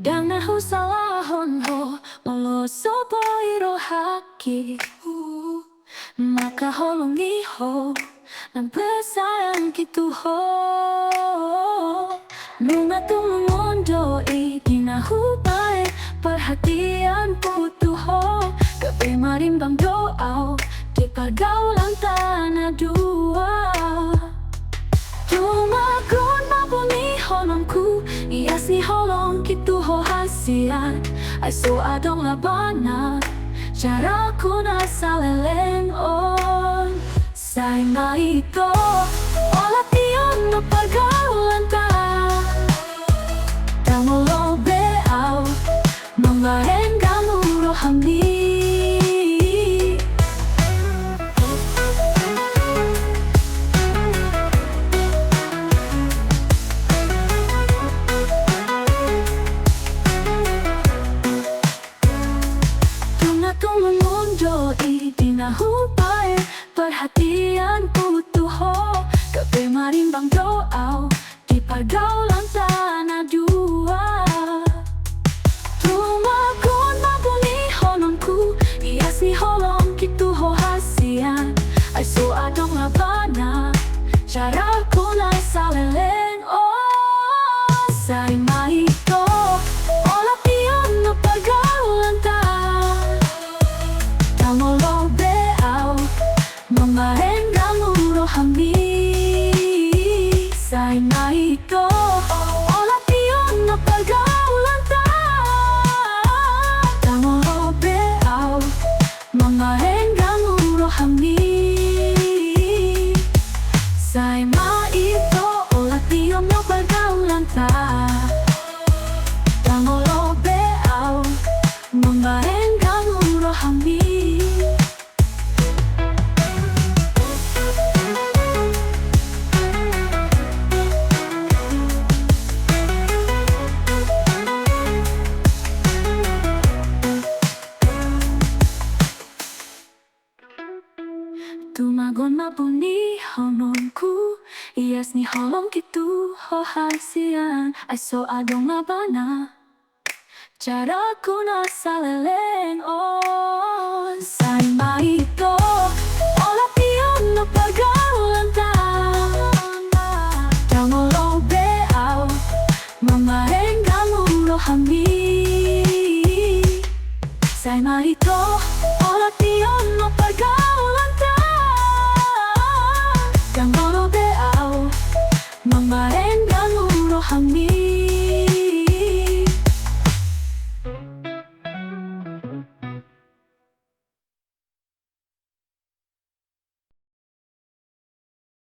Dana husalahon ho Moloso boiro haki Maka holongi ho Nang pesayang kitu ho Nunga tumundo Ginahubay Perhatian putu ho Gabi marimbang doa Di pergaulan tanah dua Tumagon mabuni holongku Iasi holong kitu ho hasian Ay so adong labanan Caraku nasa leleng on Say maito Olat iyon no pergaulan ta Tangolo beaw Mamahen kamu rohani Dinahubay perhatian putu ho Gabi marimbang doa Di pergaulan tanah dua Tumagon mabuni holongku Iasi holong kitu ho hasian Ay so adong labana Caraku nasa leleng oh Say maito Olat iyon no pergaulan ta Tangolo beaw Mamahen kamu rohani Say maito Olat iyon no pergaulan ta Tangolo beaw Mamahen kamu rohani Say maito Olat iyon no pergaulan ta Tangolo beaw Mamahen kamu rohani Tumagon mabuni hononku Iyas ni holong kitu ho hasian Ay so adong labana Caraku nasa leleng on Say maito Olat iyon no pergaulan